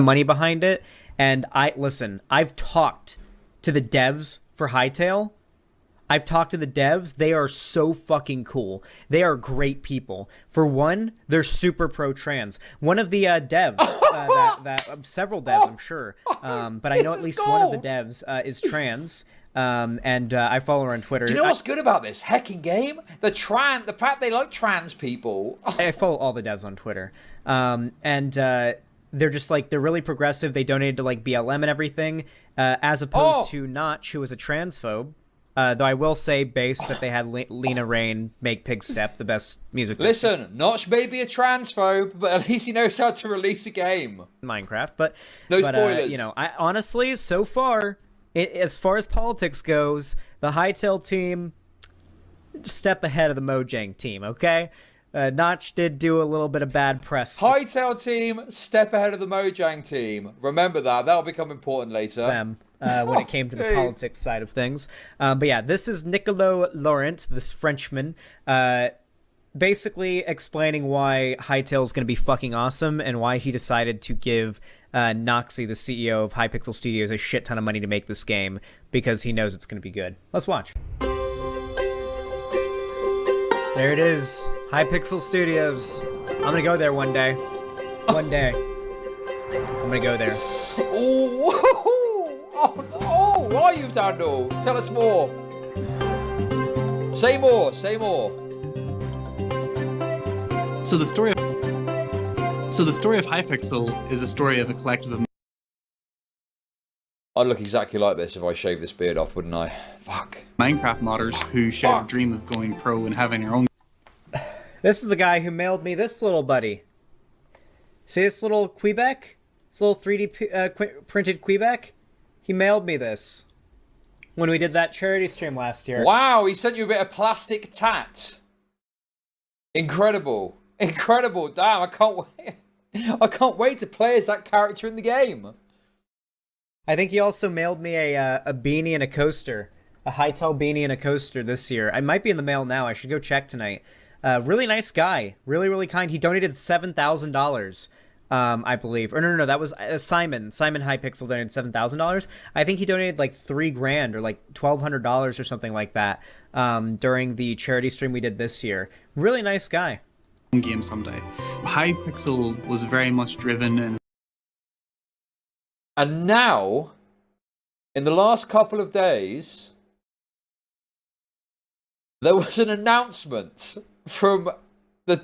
money behind it. And I've talked to the devs for Hytale. I've talked to the devs. They are so fucking cool. They are great people. For one, they're super pro-trans. One of the devs, several devs, I'm sure, but I know at least one of the devs is trans, and I follow her on Twitter. Do you know what's good about this hecking game? The fact they like trans people. I follow all the devs on Twitter, and they're just like, they're really progressive. They donated to like BLM and everything, as opposed to Notch, who was a transphobe. Though I will say, based that they had Lena Raine make Pig Step the best music. Listen, Notch may be a transphobe, but at least he knows how to release a game. Minecraft, but no spoilers. You know, I honestly, so far, as far as politics goes, the Hytale team step ahead of the Mojang team. Okay, Notch did do a little bit of bad press. Hytale team step ahead of the Mojang team. Remember that. That'll become important later. Them. When it came to the politics side of things. But yeah, this is Nicolas Laurent, this Frenchman, basically explaining why Hytale is going to be fucking awesome and why he decided to give Noxie, the CEO of Hypixel Studios, a shit ton of money to make this game because he knows it's going to be good. Let's watch. There it is, Hypixel Studios. I'm going to go there one day. One day. I'm going to go there. Oh, oh, why are you, Daniel? Tell us more. Say more, say more. So the story of Hypixel is a story of a collective of... I'd look exactly like this if I shaved this beard off, wouldn't I? Fuck. Minecraft modders who share a dream of going pro and having their own... This is the guy who mailed me this little buddy. See this little Quebec? This little 3D printed Quebec? He mailed me this when we did that charity stream last year. Wow, he sent you a bit of plastic tat. Incredible. Incredible. Damn, I can't wait. I can't wait to play as that character in the game. I think he also mailed me a beanie and a coaster. A Hytale beanie and a coaster this year. I might be in the mail now. I should go check tonight. Really nice guy. Really, really kind. He donated $7,000. I believe. Or no, that was Simon. Simon Hypixel donated $7,000. I think he donated like $3,000 or like $1,200 or something like that during the charity stream we did this year. Really nice guy. Game someday. Hypixel was very much driven and now, in the last couple of days, there was an announcement from the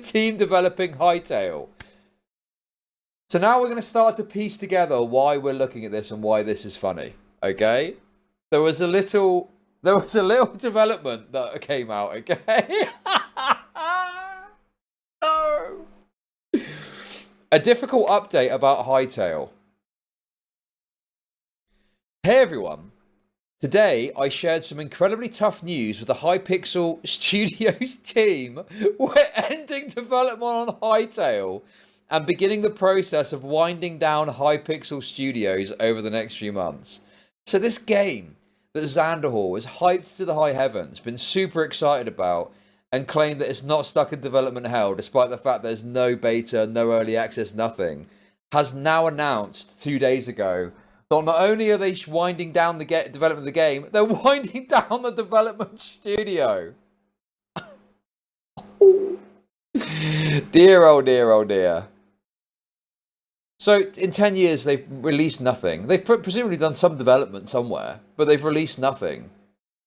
team developing Hytale. So now we're going to start to piece together why we're looking at this and why this is funny. Okay? There was a little development that came out, okay? No. A difficult update about Hytale. Hey everyone. Today I shared some incredibly tough news with the Hypixel Studios team. We're ending development on Hytale and beginning the process of winding down Hypixel Studios over the next few months. So this game that Xanderhall is hyped to the high heavens, been super excited about, and claimed that it's not stuck in development hell, despite the fact there's no beta, no early access, nothing, has now announced 2 days ago that not only are they winding down the development of the game, they're winding down the development studio. Dear, oh dear, oh dear. So, in 10 years, they've released nothing. They've presumably done some development somewhere, but they've released nothing.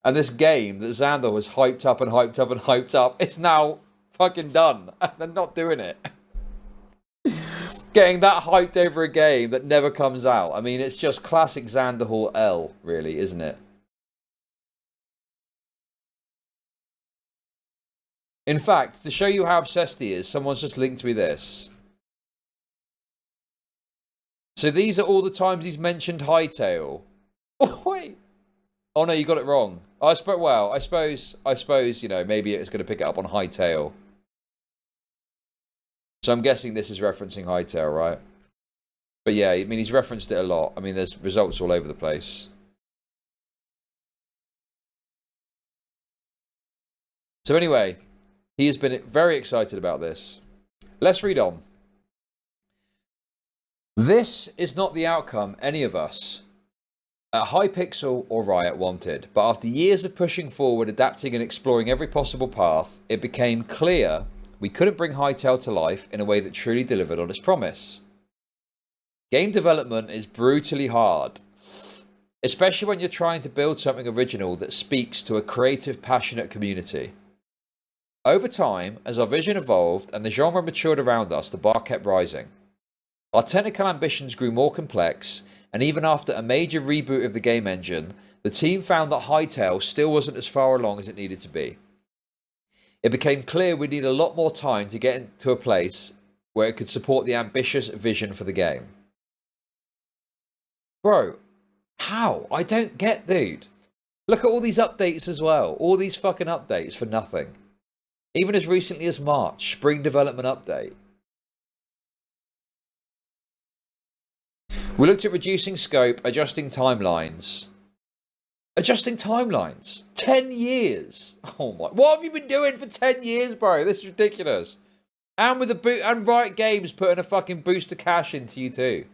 And this game that Xander was hyped up and hyped up and hyped up is now fucking done. And they're not doing it. Getting that hyped over a game that never comes out. I mean, it's just classic Xanderhall L, really, isn't it? In fact, to show you how obsessed he is, someone's just linked me this. So these are all the times he's mentioned Hytale. Oh, wait. Oh, no, you got it wrong. I suppose, you know, maybe it's going to pick it up on Hytale. So I'm guessing this is referencing Hytale, right? But yeah, I mean, he's referenced it a lot. I mean, there's results all over the place. So anyway, he has been very excited about this. Let's read on. This is not the outcome any of us at Hypixel or Riot wanted, but after years of pushing forward, adapting and exploring every possible path, it became clear we couldn't bring Hytale to life in a way that truly delivered on its promise. Game development is brutally hard, especially when you're trying to build something original that speaks to a creative, passionate community. Over time, as our vision evolved and the genre matured around us, the bar kept rising. Our technical ambitions grew more complex, and even after a major reboot of the game engine, the team found that Hytale still wasn't as far along as it needed to be. It became clear we need a lot more time to get into a place where it could support the ambitious vision for the game. Bro, how? I don't get, dude. Look at all these updates as well. All these fucking updates for nothing. Even as recently as March, spring development update. We looked at reducing scope, adjusting timelines. Adjusting timelines? 10 years? Oh my... What have you been doing for 10 years, bro? This is ridiculous. And with and Riot Games putting a fucking boost of cash into you too.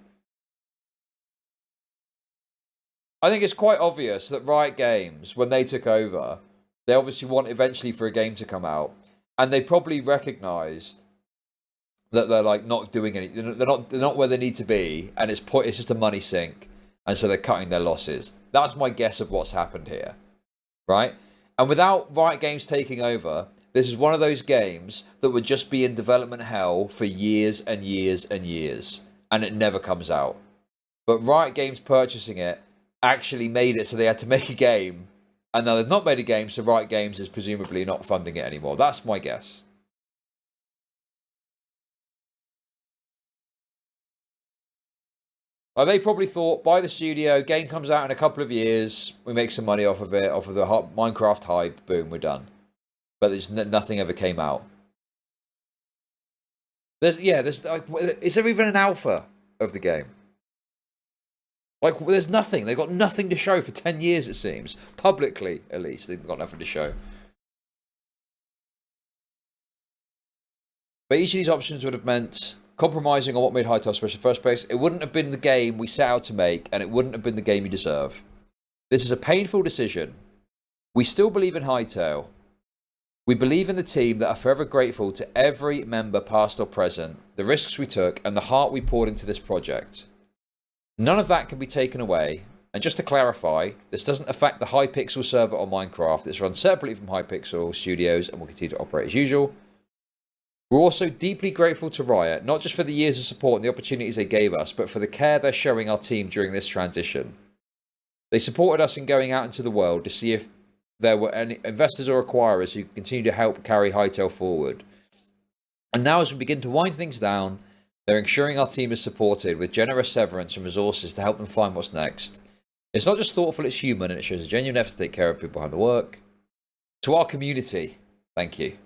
I think it's quite obvious that Riot Games, when they took over, they obviously want eventually for a game to come out. And they probably recognised that they're like not doing anything. They're not where they need to be, and it's just a money sink, and so they're cutting their losses. That's my guess of what's happened here, right? And without Riot Games taking over, this is one of those games that would just be in development hell for years and years and years, and it never comes out. But Riot Games purchasing it actually made it so they had to make a game, and now they've not made a game, so Riot Games is presumably not funding it anymore. That's my guess. They probably thought, buy the studio, game comes out in a couple of years, we make some money off of it, off of the Minecraft hype, boom, we're done. But there's nothing ever came out. Is there even an alpha of the game? Like, there's nothing. They've got nothing to show for 10 years, it seems. Publicly, at least, they've got nothing to show. But each of these options would have meant compromising on what made Hytale special in the first place. It wouldn't have been the game we set out to make, and it wouldn't have been the game you deserve. This is a painful decision. We still believe in Hytale. We believe in the team that are forever grateful to every member, past or present, the risks we took, and the heart we poured into this project. None of that can be taken away. And just to clarify, this doesn't affect the Hypixel server on Minecraft. It's run separately from Hypixel Studios and will continue to operate as usual. We're also deeply grateful to Riot, not just for the years of support and the opportunities they gave us, but for the care they're showing our team during this transition. They supported us in going out into the world to see if there were any investors or acquirers who could continue to help carry Hytale forward. And now as we begin to wind things down, they're ensuring our team is supported with generous severance and resources to help them find what's next. It's not just thoughtful, it's human, and it shows a genuine effort to take care of people behind the work. To our community, thank you.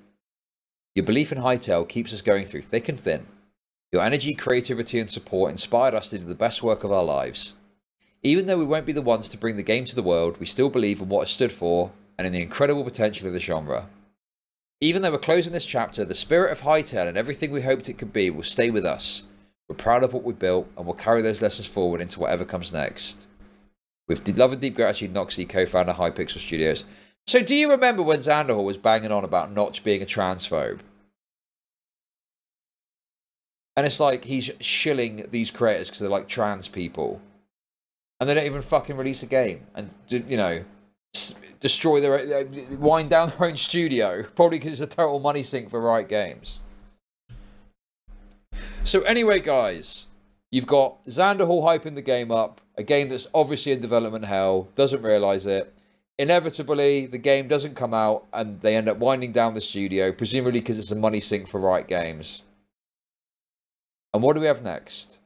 Your belief in Hytale keeps us going through thick and thin. Your energy, creativity, and support inspired us to do the best work of our lives. Even though we won't be the ones to bring the game to the world, we still believe in what it stood for and in the incredible potential of the genre. Even though we're closing this chapter, the spirit of Hytale and everything we hoped it could be will stay with us. We're proud of what we built, and we'll carry those lessons forward into whatever comes next. With love and deep gratitude, Noxie, co-founder Hypixel Studios. So do you remember when Xanderhall was banging on about Notch being a transphobe? And it's like he's shilling these creators because they're like trans people. And they don't even fucking release a game. And, you know, destroy their... wind down their own studio. Probably because it's a total money sink for Riot Games. So anyway, guys. You've got Xanderhall hyping the game up. A game that's obviously in development hell. Doesn't realise it. Inevitably, the game doesn't come out. And they end up winding down the studio. Presumably because it's a money sink for Riot Games. And what do we have next?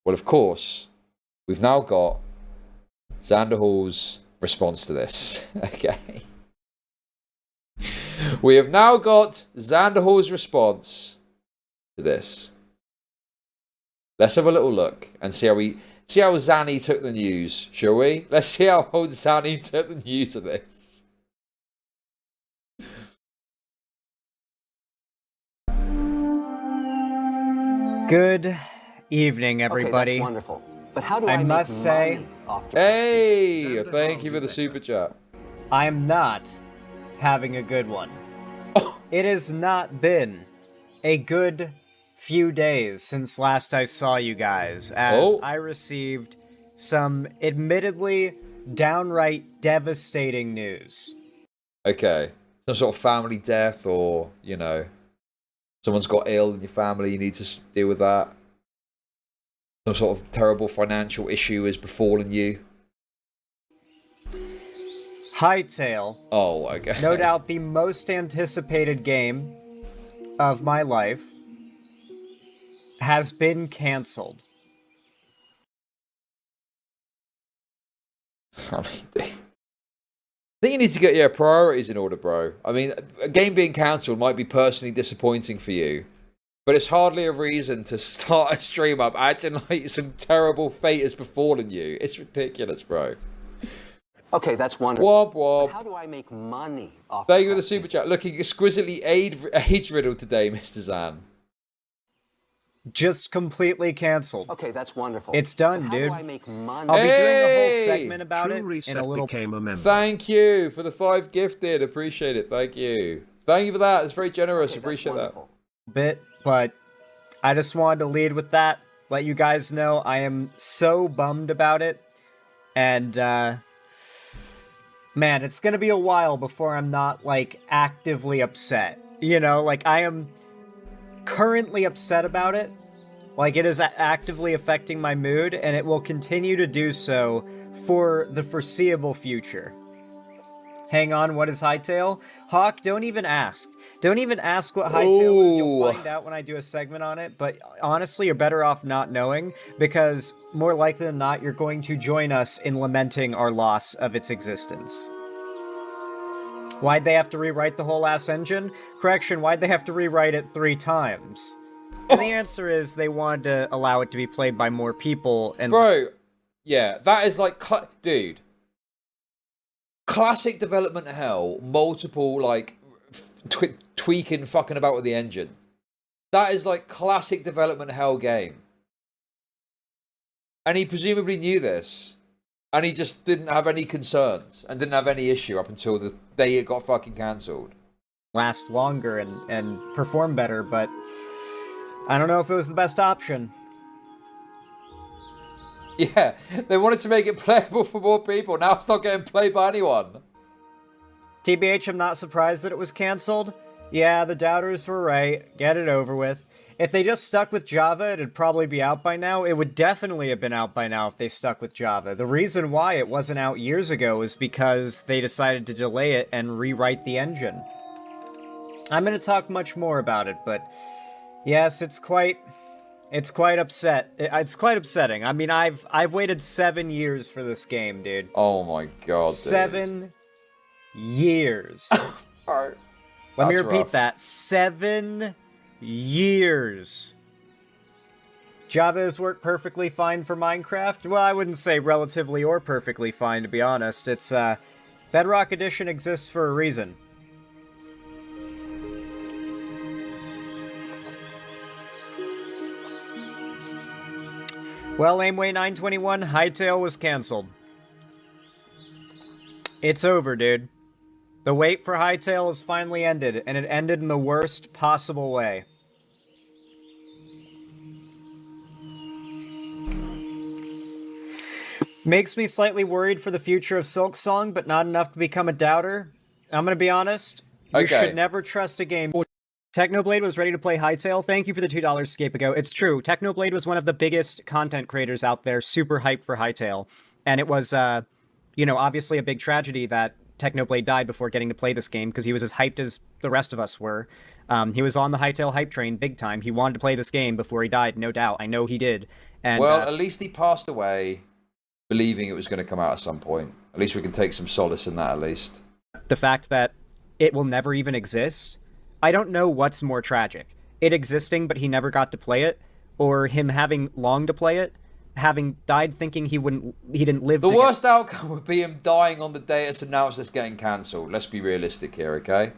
Well, of course, we've now got Xanderhall's response to this. Okay. We have now got Xanderhall's response to this. Let's have a little look and see how Zanny took the news, shall we? Let's see how old Zanny took the news of this. Good evening, Okay, everybody. that's wonderful. But how do I I must make say- money off Hey, thank you for the super chat. I am not having a good one. It has not been a good few days since last I saw you guys, as Oh. I received some admittedly downright devastating news. Okay. Some sort of family death, or, you know, someone's got ill in your family, you need to deal with that. Some sort of terrible financial issue has befallen you. Hytale, Oh, okay. no doubt the most anticipated game of my life, has been cancelled. I mean, I think you need to get your priorities in order, bro. I mean, a game being cancelled might be personally disappointing for you, but it's hardly a reason to start a stream up acting like some terrible fate has befallen you. It's ridiculous, bro. Okay, that's wonderful. Wob But wob. how do I make money off Thank you for the crafting? super chat. Looking exquisitely age riddled today, Mr. Zan. Just completely cancelled. Okay, that's wonderful. It's done, But how dude. do I make money? I'll be doing a whole Hey! segment about it True in Reset a little. became a member. Thank you for the 5 gifted. Appreciate it. Thank you. Thank you for that. It's very generous. Okay, that's Appreciate that. wonderful. Bit, but I just wanted to lead with that. Let you guys know I am so bummed about it. And, man, it's gonna be a while before I'm not, like, actively upset. You know, like, I am currently upset about it. Like, it is actively affecting my mood, and it will continue to do so for the foreseeable future. Hang on, what is Hightail? Hawk, don't even ask. Don't even ask what Hightail is. You'll Ooh. find out when I do a segment on it, but honestly, you're better off not knowing, because more likely than not, you're going to join us in lamenting our loss of its existence. Why'd they have to rewrite the whole ass engine? Correction, why'd they have to rewrite it 3 times? And the answer is they wanted to allow it to be played by more people, and Bro, yeah, that is like, dude. Classic development hell, multiple, like, tweaking, fucking about with the engine. That is like classic development hell game. And he presumably knew this. And he just didn't have any concerns and didn't have any issue up until the day it got fucking cancelled. last longer and perform better, but I don't know if it was the best option. Yeah, they wanted to make it playable for more people. Now it's not getting played by anyone. TBH, I'm not surprised that it was cancelled. Yeah, the doubters were right. Get it over with. If they just stuck with Java, it'd probably be out by now. It would definitely have been out by now if they stuck with Java. The reason why it wasn't out years ago is because they decided to delay it and rewrite the engine. I'm going to talk much more about it, but yes, it's quite upset. It's quite upsetting. I mean, I've waited 7 years for this game, dude. Oh my god, dude. 7 years. Alright. Let me That's repeat rough. that. 7 years. Java has worked perfectly fine for Minecraft. Well, I wouldn't say relatively or perfectly fine, to be honest. It's, Bedrock Edition exists for a reason. Well, Aimway 921, Hightail was cancelled. It's over, dude. The wait for Hightail has finally ended, and it ended in the worst possible way. Makes me slightly worried for the future of Silksong, but not enough to become a doubter. I'm gonna be honest, you Okay. should never trust a game. Technoblade was ready to play Hightail. Thank you for the $2 Scapeago. It's true. Technoblade was one of the biggest content creators out there, super hyped for Hightail. And it was, obviously a big tragedy that Technoblade died before getting to play this game, because he was as hyped as the rest of us were. He was on the Hightail hype train big time. He wanted to play this game before he died, no doubt. I know he did. And, Well, at least he passed away believing it was going to come out at some point. At least we can take some solace in that, at least. the fact that it will never even exist, I don't know what's more tragic. It existing, but he never got to play it, or him having longed to play it, having died thinking he didn't live The to get- worst outcome would be him dying on the day it's announced it's getting cancelled. Let's be realistic here, okay?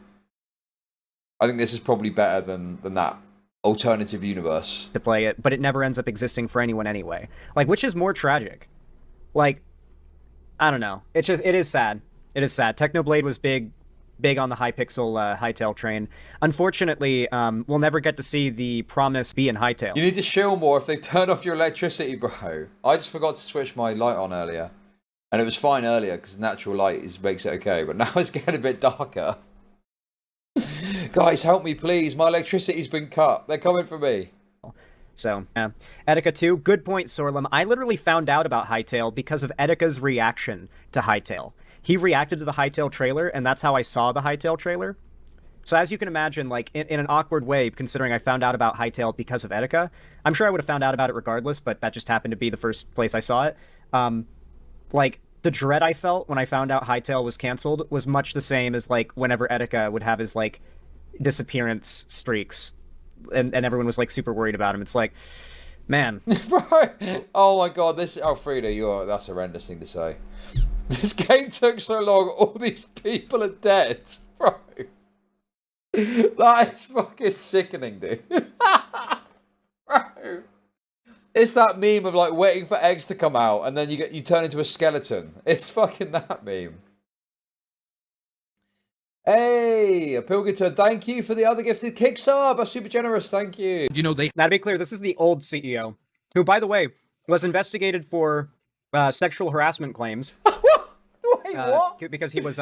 I think this is probably better than that. alternative universe to play it, but it never ends up existing for anyone anyway. Like, which is more tragic? Like, I don't know. It is sad. It is sad. Technoblade was big on the Hypixel Hytale train. Unfortunately, we'll never get to see the promise be in Hytale. You need to chill more if they turn off your electricity, bro. I just forgot to switch my light on earlier. And it was fine earlier because natural light makes it okay. But now it's getting a bit darker. Guys, help me, please. My electricity's been cut. They're coming for me. So, yeah. Etika 2, good point, Sorlem. I literally found out about Hytale because of Etika's reaction to Hytale. He reacted to the Hytale trailer, and that's how I saw the Hytale trailer. So as you can imagine, like, in an awkward way, considering I found out about Hytale because of Etika, I'm sure I would have found out about it regardless, but that just happened to be the first place I saw it. Like, the dread I felt when I found out Hytale was canceled was much the same as, like, whenever Etika would have his, like, disappearance streaks, and everyone was, like, super worried about him. It's like, man. Right. Oh my god, Frida, that's a horrendous thing to say. This game took so long, all these people are dead. Bro. That is fucking sickening, dude. Bro. It's that meme of like waiting for eggs to come out and then you turn into a skeleton. It's fucking that meme. Hey, a Pilgerton, thank you for the other gifted kick sub. That's super generous, thank you. You know, Now, to be clear, this is the old CEO, who, by the way, was investigated for sexual harassment claims. Wait, what? Because he was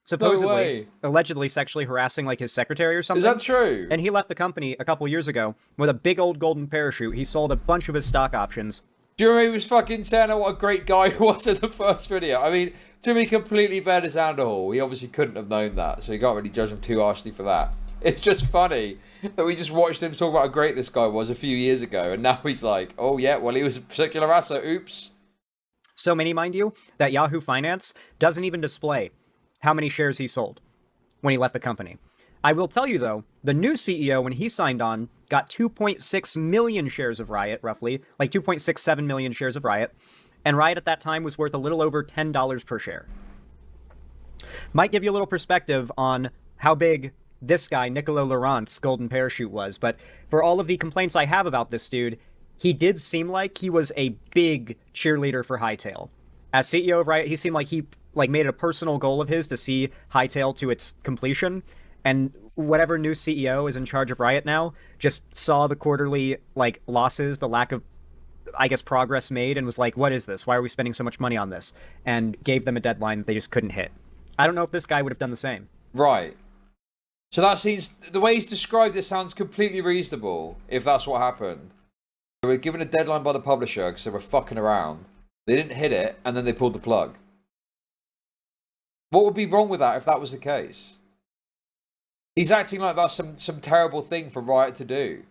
supposedly, allegedly sexually harassing like his secretary or something. Is that true? And he left the company a couple years ago with a big old golden parachute. He sold a bunch of his stock options. Do you remember he was fucking saying what a great guy he was in the first video? I mean, to be completely fair to Sanderhall, he obviously couldn't have known that, so you can't really judge him too harshly for that. It's just funny that we just watched him talk about how great this guy was a few years ago, and now he's like, oh yeah, well he was a particular harasser, oops. So many, mind you, that Yahoo Finance doesn't even display how many shares he sold when he left the company. I will tell you, though, the new CEO, when he signed on, got 2.6 million shares of Riot, roughly, like 2.67 million shares of Riot, and Riot at that time was worth a little over $10 per share. Might give you a little perspective on how big this guy, Niccolo Laurent's golden parachute was, but for all of the complaints I have about this dude, he did seem like he was a big cheerleader for Hytale. As CEO of Riot, he seemed like he made it a personal goal of his to see Hytale to its completion, and whatever new CEO is in charge of Riot now just saw the quarterly losses, the lack of, I guess, progress made, and was like, what is this? Why are we spending so much money on this? And gave them a deadline that they just couldn't hit. I don't know if this guy would have done the same. Right. So that seems, the way he's described this sounds completely reasonable, if that's what happened. They were given a deadline by the publisher because they were fucking around. They didn't hit it, and then they pulled the plug. What would be wrong with that if that was the case? He's acting like that's some terrible thing for Riot to do,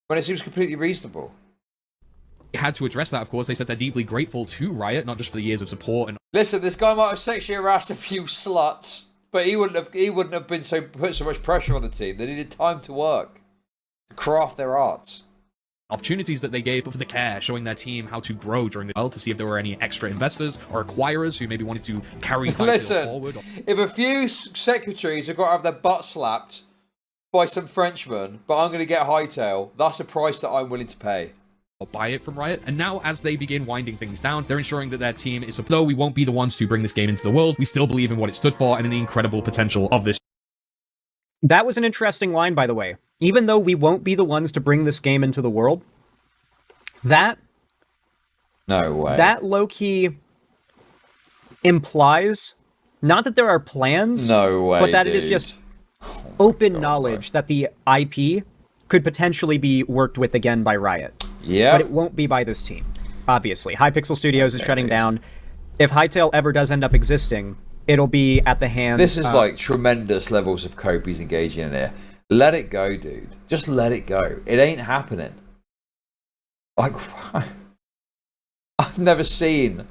when it seems completely reasonable. had to address that, of course. They said they're deeply grateful to Riot, not just for the years of support and Listen, this guy might have sexually harassed a few sluts, but he wouldn't have put so much pressure on the team. They needed time to work, to craft their arts. opportunities that they gave for the care, showing their team how to grow during the to see if there were any extra investors or acquirers who maybe wanted to carry Hytale forward. If a few secretaries have got to have their butt slapped by some Frenchmen, but I'm going to get Hytale, that's a price that I'm willing to pay. Or buy it from Riot. And now, as they begin winding things down, they're ensuring that their team is, though we won't be the ones to bring this game into the world, we still believe in what it stood for and in the incredible potential of this. That was an interesting line, by the way. Even though we won't be the ones to bring this game into the world, that No way. That low-key implies not that there are plans, No way, but that it is dude. just open knowledge that the IP could potentially be worked with again by Riot. Yeah. But it won't be by this team, obviously. Hypixel Studios is shutting down. If Hytale ever does end up existing, it'll be at the hands This is like tremendous levels of cope he's engaging in here. Let it go, dude. Just let it go. It ain't happening. Like, I've never seen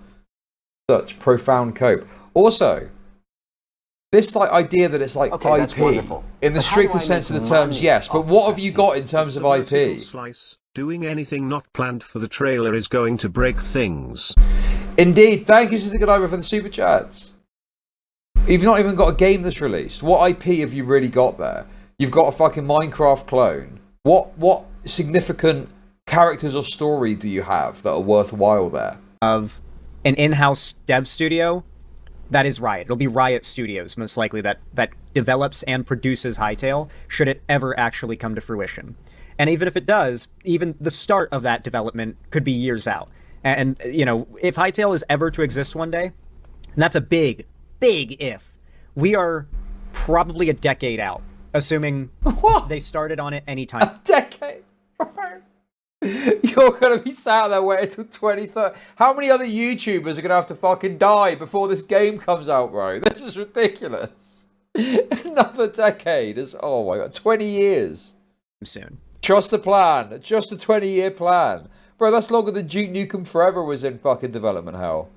such profound cope. Also, this like idea that it's like Okay, that's IP wonderful. in the But how do I strictest sense of make the terms, money yes. But off what that? have you got in terms of IP? Slice. Doing anything not planned for the trailer is going to break things. Indeed. Thank you, Sister Godiva, for the super chats. You've not even got a game that's released. What IP have you really got there? You've got a fucking Minecraft clone What significant characters or story do you have that are worthwhile there? Of an in-house dev studio, that is Riot. It'll be Riot Studios, most likely, that develops and produces Hytale, should it ever actually come to fruition. And even if it does, even the start of that development could be years out. And, you know, if Hytale is ever to exist one day, and that's a big, big if, we are probably a decade out, assuming they started on it anytime. A decade? You're going to be sat there waiting until 2030. How many other YouTubers are going to have to fucking die before this game comes out, bro? This is ridiculous. Another decade. Oh my god, 20 years. Soon. Trust the plan. Just a 20-year plan. Bro, that's longer than Duke Nukem Forever was in fucking development hell.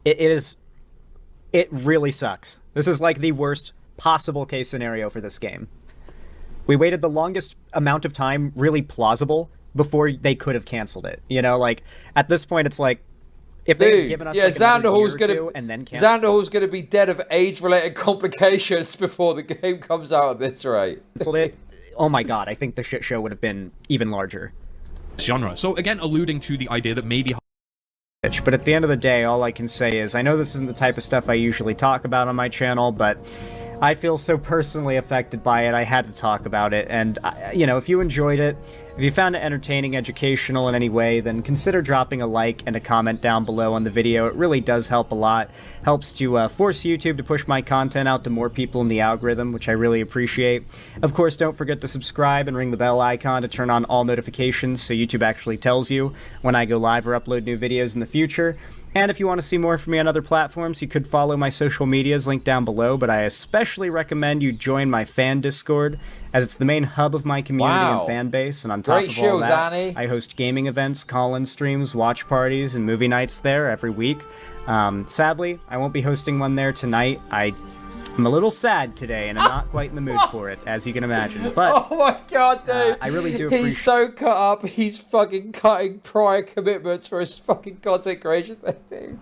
It really sucks. This is like the worst possible case scenario for this game. We waited the longest amount of time really plausible before they could have canceled it. You know, like, at this point, it's like, if they had given us like another year or two and then canceled... Xanderhall's going to be dead of age-related complications before the game comes out at this rate. Oh my god, I think the shit show would have been even larger. Genre. So again, alluding to the idea that maybe... But at the end of the day, all I can say is, I know this isn't the type of stuff I usually talk about on my channel, but I feel so personally affected by it, I had to talk about it. And, you know, if you enjoyed it, if you found it entertaining, educational in any way, then consider dropping a like and a comment down below on the video. It really does help a lot. Helps to force YouTube to push my content out to more people in the algorithm, which I really appreciate. Of course, don't forget to subscribe and ring the bell icon to turn on all notifications so YouTube actually tells you when I go live or upload new videos in the future. And if you want to see more from me on other platforms, you could follow my social medias linked down below, but I especially recommend you join my fan Discord, as it's the main hub of my community and fan base, and on top of all that, I host gaming events, call-in streams, watch parties, and movie nights there every week. Sadly, I won't be hosting one there tonight. I'm a little sad today, and I'm not quite in the mood for it, as you can imagine. But oh my god, dude! I really do appreciate. He's so cut up. He's fucking cutting prior commitments for his fucking content creation thing.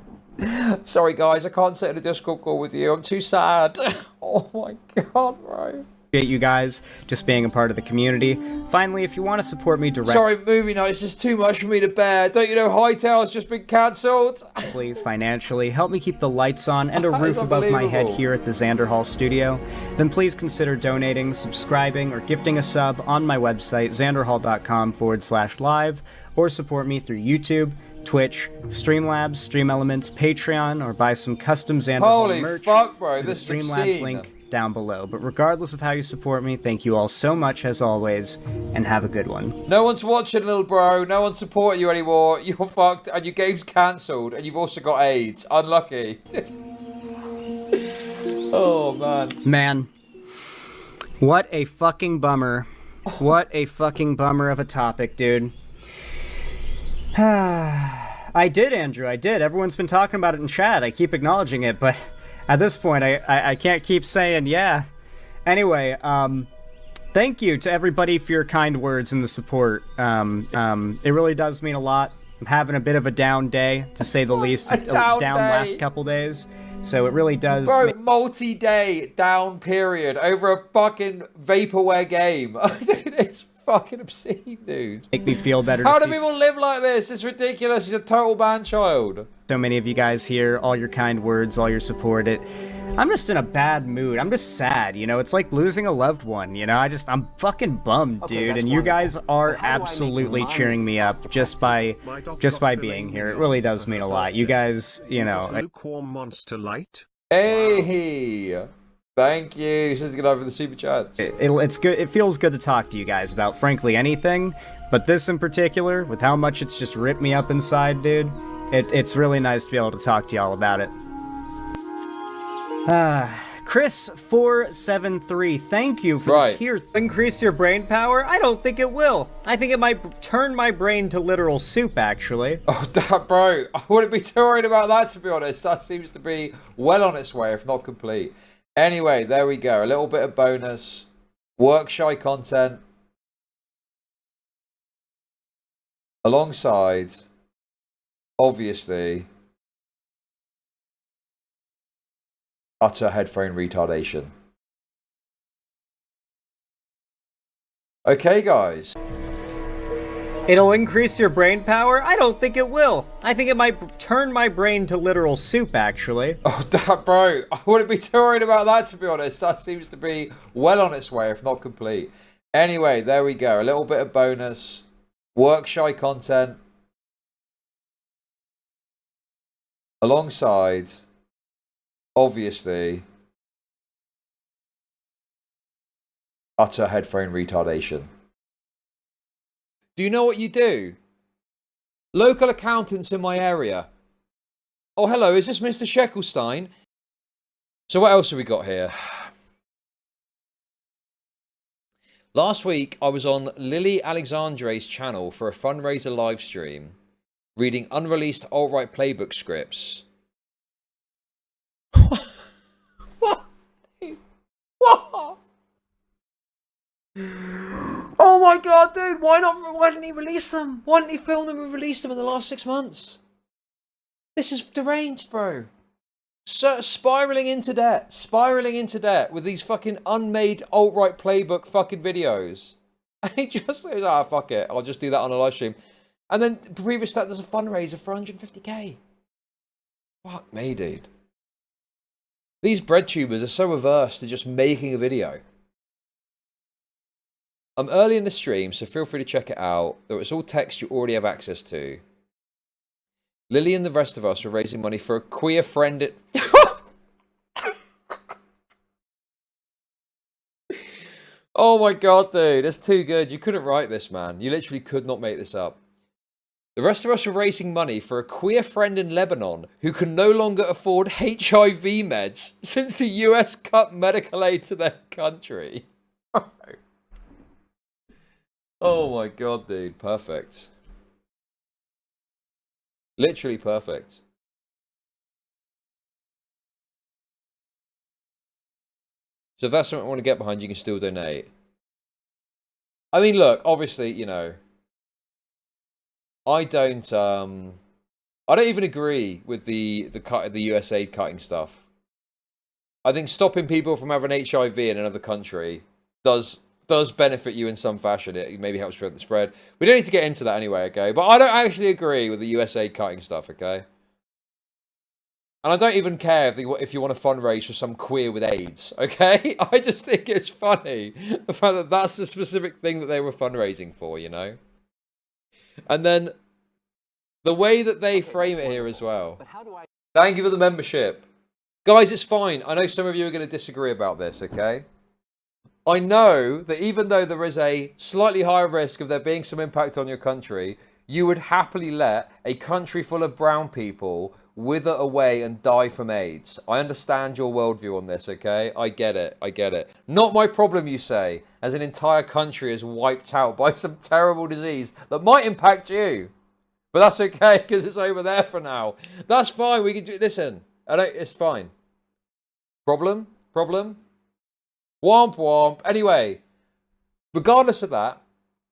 Sorry, guys, I can't sit in a Discord call with you. I'm too sad. Oh my god, bro. You guys just being a part of the community. Finally, if you want to support me directly... Sorry, movie night is just too much for me to bear. Don't you know Hytale's just been cancelled? Financially, help me keep the lights on and a roof above my head here at the Xanderhall studio, then please consider donating, subscribing, or gifting a sub on my website, xanderhall.com/live, or support me through YouTube, Twitch, Streamlabs, Stream Elements, Patreon, or buy some custom Xanderhall merch. Holy fuck, bro, this is Streamlabs link down below. But regardless of how you support me, thank you all so much as always, and have a good one. No one's watching, little bro. No one's supporting you anymore. You're fucked, and your game's cancelled, and you've also got AIDS. Unlucky. Oh, man. Man. What a fucking bummer. What a fucking bummer of a topic, dude. I did, Andrew, I did. Everyone's been talking about it in chat. I keep acknowledging it, but at this point, I can't keep saying yeah. Anyway, thank you to everybody for your kind words and the support. It really does mean a lot. I'm having a bit of a down day, to say the least. Down last couple days. So it really does... Bro, multi-day down period over a fucking vaporware game. It's fucking obscene, dude. Make me feel better. How do people live like this? It's ridiculous. He's a total man-child. So many of you guys here, all your kind words, all your support. I'm just in a bad mood. I'm just sad, you know? It's like losing a loved one, you know? I'm fucking bummed, dude. And you guys are absolutely cheering me up just by being here. It really does mean a lot. You guys, you know... Lukewarm monster light. Hey! Thank you. She's gonna over the super chats. It's good. It feels good to talk to you guys about, frankly, anything. But this in particular, with how much it's just ripped me up inside, dude, it's really nice to be able to talk to y'all about it. Chris473, thank you for the tier. Increase your brain power? I don't think it will. I think it might turn my brain to literal soup, actually. Oh, damn, bro. I wouldn't be too worried about that, to be honest. That seems to be well on its way, if not complete. Anyway, there we go. A little bit of bonus. Work-shy content. Alongside, obviously, utter headphone retardation. Okay, guys. It'll increase your brain power? I don't think it will. I think it might turn my brain to literal soup, actually. Oh, that, bro. I wouldn't be too worried about that, to be honest. That seems to be well on its way, if not complete. Anyway, there we go. A little bit of bonus. Work shy content. Alongside, obviously, utter headphone retardation. Do you know what you do? Local accountants in my area. Oh, hello, is this Mr. Sheckelstein? So what else have we got here? Last week, I was on Lily Alexandre's channel for a fundraiser live stream, reading unreleased alt-right playbook scripts. What? What? Oh my god, dude, why didn't he release them? Why didn't he film them and release them in the last 6 months? This is deranged, bro. So, spiraling into debt with these fucking unmade alt-right playbook fucking videos. And he just says, ah, fuck it, I'll just do that on a live stream. And then previous to that, there's a fundraiser for 150k. Fuck me, dude. These bread tubers are so averse to just making a video. I'm early in the stream, so feel free to check it out, though it's all text you already have access to. Lily and the rest of us are raising money for a queer friend at... Oh my god, dude, that's too good. You couldn't write this, man. You literally could not make this up. The rest of us are raising money for a queer friend in Lebanon who can no longer afford HIV meds since the US cut medical aid to their country. Oh my god, dude. Perfect. Literally perfect. So if that's something I want to get behind, you can still donate. I mean, look, obviously, you know, I don't even agree with the US aid cutting stuff. I think stopping people from having HIV in another country does benefit you in some fashion. It maybe helps prevent the spread. We don't need to get into that anyway, okay? But I don't actually agree with the US aid cutting stuff, okay? And I don't even care if you want to fundraise for some queer with AIDS, okay? I just think it's funny, the fact that that's the specific thing that they were fundraising for, you know? And then the way that they frame it here as well. Thank you for the membership. Guys, it's fine. I know some of you are going to disagree about this, okay? I know that even though there is a slightly higher risk of there being some impact on your country, you would happily let a country full of brown people wither away and die from AIDS. I understand your worldview on this, okay? I get it. I get it. Not my problem, you say, as an entire country is wiped out by some terrible disease that might impact you. But that's okay, because it's over there for now. That's fine. We can do... Listen, it's fine. Problem? Problem? Womp womp. Anyway, regardless of that,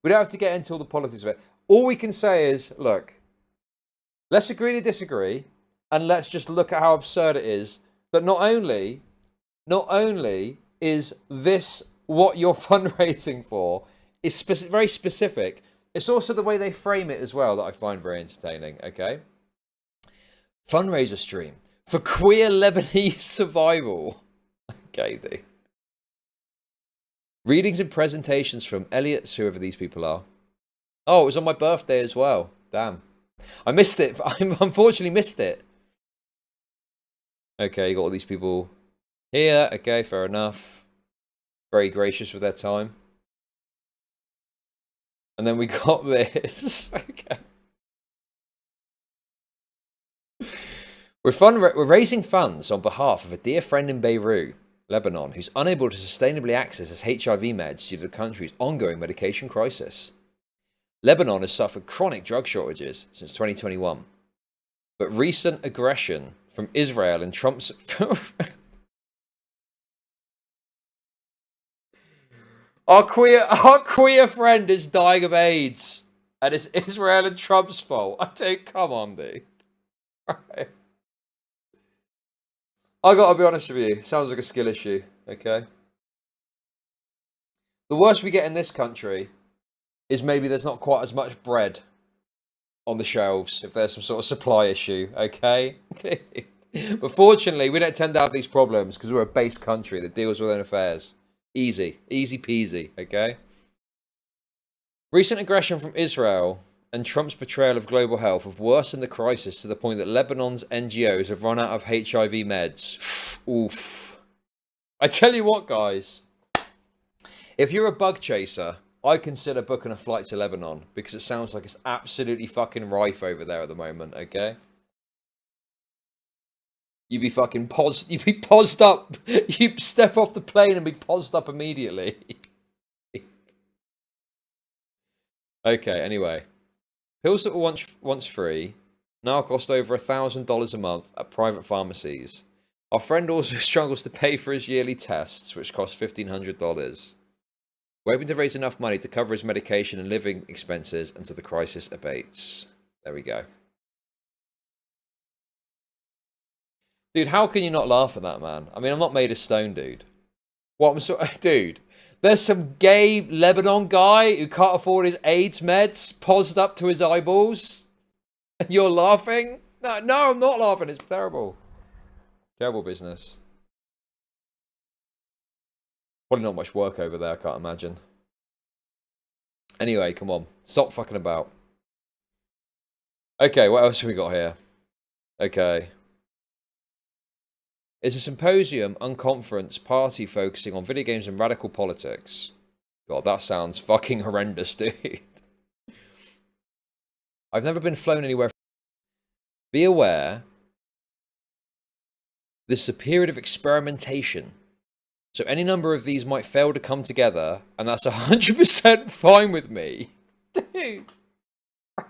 we don't have to get into all the politics of it. All we can say is, look, let's agree to disagree, and let's just look at how absurd it is that not only is this what you're fundraising for, is very specific, it's also the way they frame it as well that I find very entertaining, okay? Fundraiser stream for queer Lebanese survival. Okay, dude. Readings and presentations from Elliot's, whoever these people are. Oh, it was on my birthday as well. Damn. I missed it. I unfortunately missed it. Okay, you got all these people here. Okay, fair enough. Very gracious with their time. And then we got this. Okay. We're raising funds on behalf of a dear friend in Beirut, Lebanon, who's unable to sustainably access his HIV meds due to the country's ongoing medication crisis. Lebanon has suffered chronic drug shortages since 2021, but recent aggression from Israel and Trump's... Our queer friend is dying of AIDS, and it's Israel and Trump's fault. I think, come on, dude. Right. I gotta be honest with you. Sounds like a skill issue, okay? The worst we get in this country is maybe there's not quite as much bread on the shelves if there's some sort of supply issue, okay? But fortunately, we don't tend to have these problems because we're a base country that deals with their own affairs. Easy. Easy peasy, okay? Recent aggression from Israel and Trump's betrayal of global health have worsened the crisis to the point that Lebanon's NGOs have run out of HIV meds. Oof. I tell you what, guys. If you're a bug chaser, I consider booking a flight to Lebanon because it sounds like it's absolutely fucking rife over there at the moment, okay? You'd be fucking you'd be pozzed up. You'd step off the plane and be pozzed up immediately. Okay, anyway. Pills that were once free now cost over $1,000 a month at private pharmacies. Our friend also struggles to pay for his yearly tests, which cost $1,500. We're hoping to raise enough money to cover his medication and living expenses until the crisis abates. There we go. Dude, how can you not laugh at that, man? I mean, I'm not made of stone, dude. What I'm so... Dude, there's some gay Lebanon guy who can't afford his AIDS meds, pozzed up to his eyeballs. And you're laughing? No, I'm not laughing. It's terrible. Terrible business. Probably not much work over there, I can't imagine. Anyway, come on. Stop fucking about. Okay, what else have we got here? Okay. It's a symposium, unconference, party focusing on video games and radical politics. God, that sounds fucking horrendous, dude. I've never been flown anywhere. Be aware, this is a period of experimentation. So any number of these might fail to come together, and that's 100% fine with me. Dude.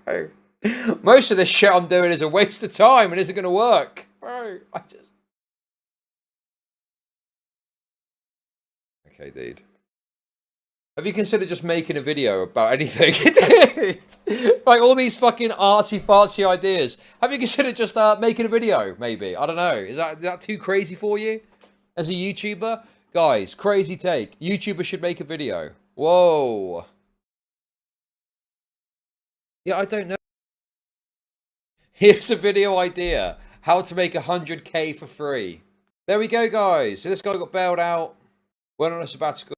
Bro. Most of this shit I'm doing is a waste of time and isn't going to work. Bro, I just... Okay, dude. Have you considered just making a video about anything? Like all these fucking artsy-fartsy ideas. Have you considered just making a video, maybe? I don't know. Is that too crazy for you? As a YouTuber? Guys, crazy take. YouTubers should make a video. Whoa. Yeah, I don't know. Here's a video idea. How to make 100k for free. There we go, guys. So this guy got bailed out. Went on a sabbatical.